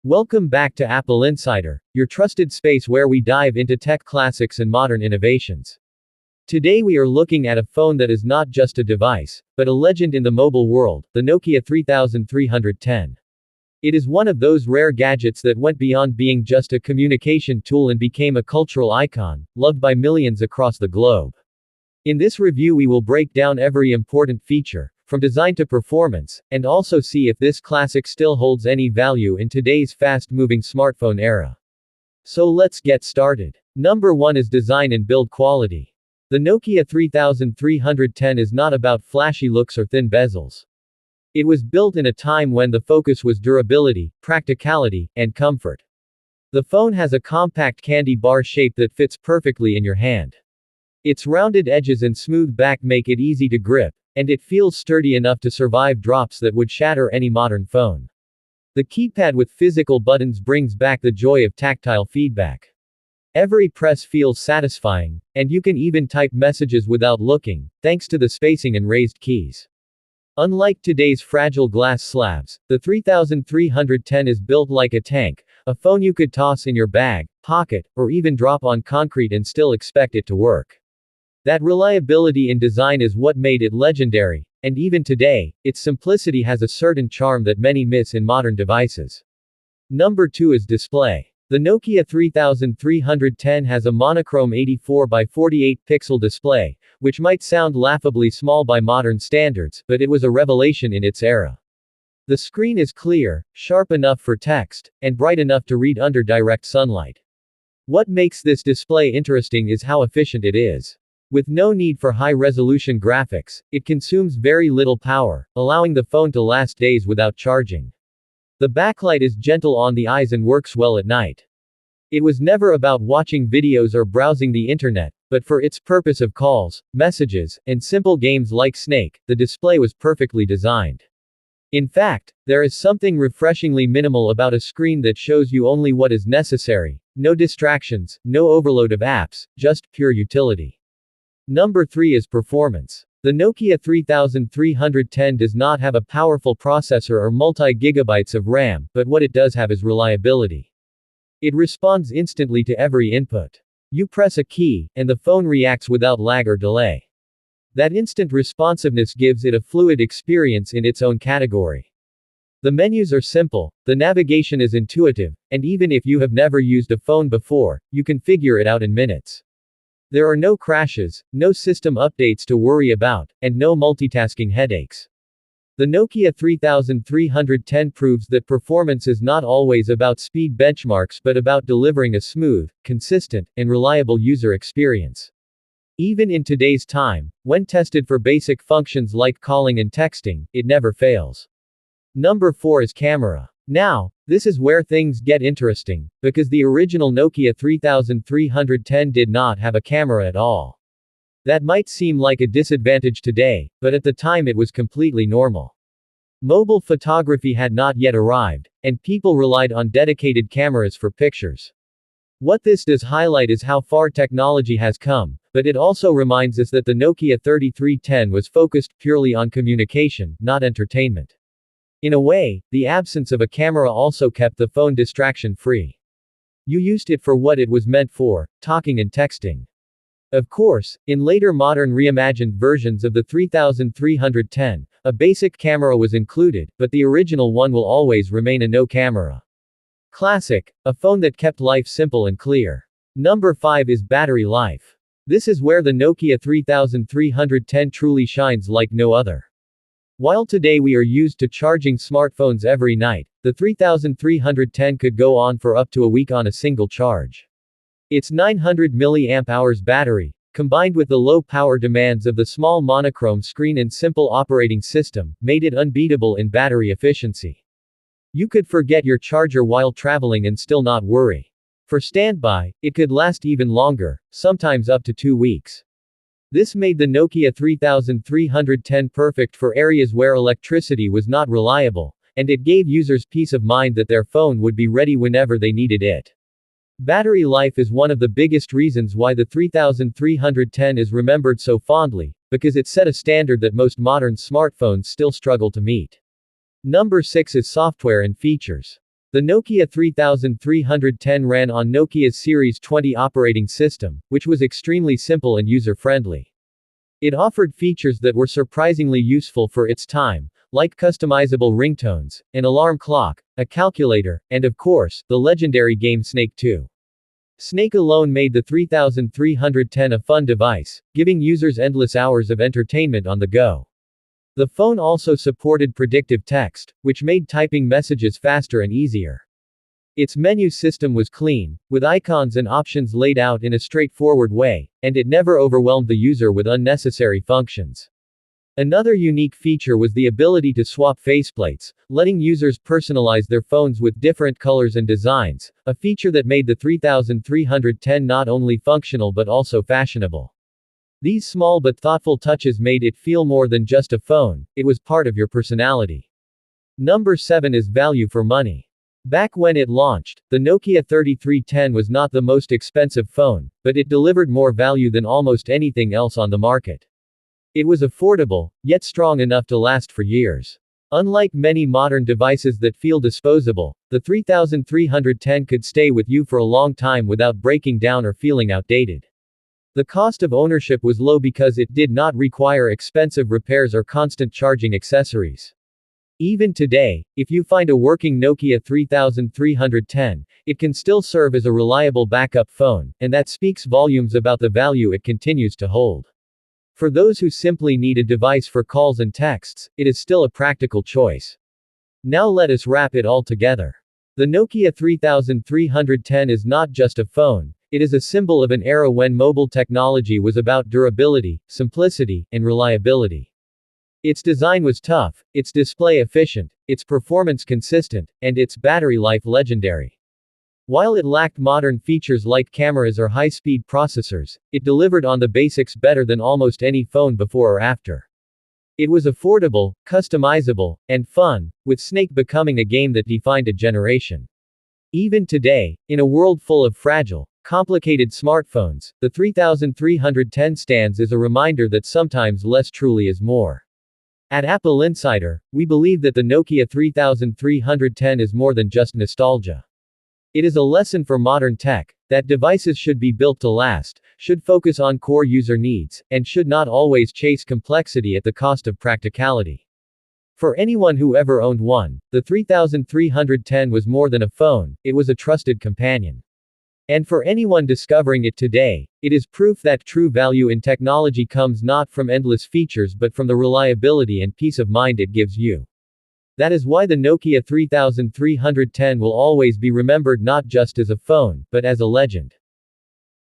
Welcome back to Apple Insider, your trusted space where we dive into tech classics and modern innovations. Today we are looking at a phone that is not just a device, but a legend in the mobile world, the Nokia 3310. It is one of those rare gadgets that went beyond being just a communication tool and became a cultural icon, loved by millions across the globe. In this review we will break down every important feature, from design to performance, and also see if this classic still holds any value in today's fast-moving smartphone era. So let's get started. Number 1 is design and build quality. The Nokia 3310 is not about flashy looks or thin bezels. It was built in a time when the focus was durability, practicality, and comfort. The phone has a compact candy bar shape that fits perfectly in your hand. Its rounded edges and smooth back make it easy to grip, and it feels sturdy enough to survive drops that would shatter any modern phone. The keypad with physical buttons brings back the joy of tactile feedback. Every press feels satisfying, and you can even type messages without looking, thanks to the spacing and raised keys. Unlike today's fragile glass slabs, the 3310 is built like a tank, a phone you could toss in your bag, pocket, or even drop on concrete and still expect it to work. That reliability in design is what made it legendary, and even today, its simplicity has a certain charm that many miss in modern devices. Number 2 is display. The Nokia 3310 has a monochrome 84 by 48 pixel display, which might sound laughably small by modern standards, but it was a revelation in its era. The screen is clear, sharp enough for text, and bright enough to read under direct sunlight. What makes this display interesting is how efficient it is. With no need for high-resolution graphics, it consumes very little power, allowing the phone to last days without charging. The backlight is gentle on the eyes and works well at night. It was never about watching videos or browsing the internet, but for its purpose of calls, messages, and simple games like Snake, the display was perfectly designed. In fact, there is something refreshingly minimal about a screen that shows you only what is necessary. No distractions, no overload of apps, just pure utility. Number 3 is performance. The Nokia 3310 does not have a powerful processor or multi-gigabytes of RAM, but what it does have is reliability. It responds instantly to every input. You press a key, and the phone reacts without lag or delay. That instant responsiveness gives it a fluid experience in its own category. The menus are simple, the navigation is intuitive, and even if you have never used a phone before, you can figure it out in minutes. There are no crashes, no system updates to worry about, and no multitasking headaches. The Nokia 3310 proves that performance is not always about speed benchmarks but about delivering a smooth, consistent, and reliable user experience. Even in today's time, when tested for basic functions like calling and texting, it never fails. Number 4 is camera. Now, this is where things get interesting, because the original Nokia 3310 did not have a camera at all. That might seem like a disadvantage today, but at the time it was completely normal. Mobile photography had not yet arrived, and people relied on dedicated cameras for pictures. What this does highlight is how far technology has come, but it also reminds us that the Nokia 3310 was focused purely on communication, not entertainment. In a way, the absence of a camera also kept the phone distraction-free. You used it for what it was meant for, talking and texting. Of course, in later modern reimagined versions of the 3310, a basic camera was included, but the original one will always remain a no-camera. Classic, a phone that kept life simple and clear. Number 5 is battery life. This is where the Nokia 3310 truly shines like no other. While today we are used to charging smartphones every night, the 3310 could go on for up to a week on a single charge. Its 900 mAh battery, combined with the low power demands of the small monochrome screen and simple operating system, made it unbeatable in battery efficiency. You could forget your charger while traveling and still not worry. For standby, it could last even longer, sometimes up to 2 weeks. This made the Nokia 3310 perfect for areas where electricity was not reliable, and it gave users peace of mind that their phone would be ready whenever they needed it. Battery life is one of the biggest reasons why the 3310 is remembered so fondly, because it set a standard that most modern smartphones still struggle to meet. Number 6 is software and features. The Nokia 3310 ran on Nokia's Series 20 operating system, which was extremely simple and user-friendly. It offered features that were surprisingly useful for its time, like customizable ringtones, an alarm clock, a calculator, and of course, the legendary game Snake 2. Snake alone made the 3310 a fun device, giving users endless hours of entertainment on the go. The phone also supported predictive text, which made typing messages faster and easier. Its menu system was clean, with icons and options laid out in a straightforward way, and it never overwhelmed the user with unnecessary functions. Another unique feature was the ability to swap faceplates, letting users personalize their phones with different colors and designs, a feature that made the 3310 not only functional but also fashionable. These small but thoughtful touches made it feel more than just a phone, it was part of your personality. Number 7 is value for money. Back when it launched, the Nokia 3310 was not the most expensive phone, but it delivered more value than almost anything else on the market. It was affordable, yet strong enough to last for years. Unlike many modern devices that feel disposable, the 3310 could stay with you for a long time without breaking down or feeling outdated. The cost of ownership was low because it did not require expensive repairs or constant charging accessories. Even today, if you find a working Nokia 3310, it can still serve as a reliable backup phone, and that speaks volumes about the value it continues to hold. For those who simply need a device for calls and texts, it is still a practical choice. Now let us wrap it all together. The Nokia 3310 is not just a phone, it is a symbol of an era when mobile technology was about durability, simplicity, and reliability. Its design was tough, its display efficient, its performance consistent, and its battery life legendary. While it lacked modern features like cameras or high-speed processors, it delivered on the basics better than almost any phone before or after. It was affordable, customizable, and fun, with Snake becoming a game that defined a generation. Even today, in a world full of fragile, complicated smartphones, the 3310 stands as a reminder that sometimes less truly is more. At appleInsider, we believe that the Nokia 3310 is more than just nostalgia. It is a lesson for modern tech, that devices should be built to last, should focus on core user needs, and should not always chase complexity at the cost of practicality. For anyone who ever owned one, the 3310 was more than a phone, it was a trusted companion. And for anyone discovering it today, it is proof that true value in technology comes not from endless features but from the reliability and peace of mind it gives you. That is why the Nokia 3310 will always be remembered not just as a phone, but as a legend.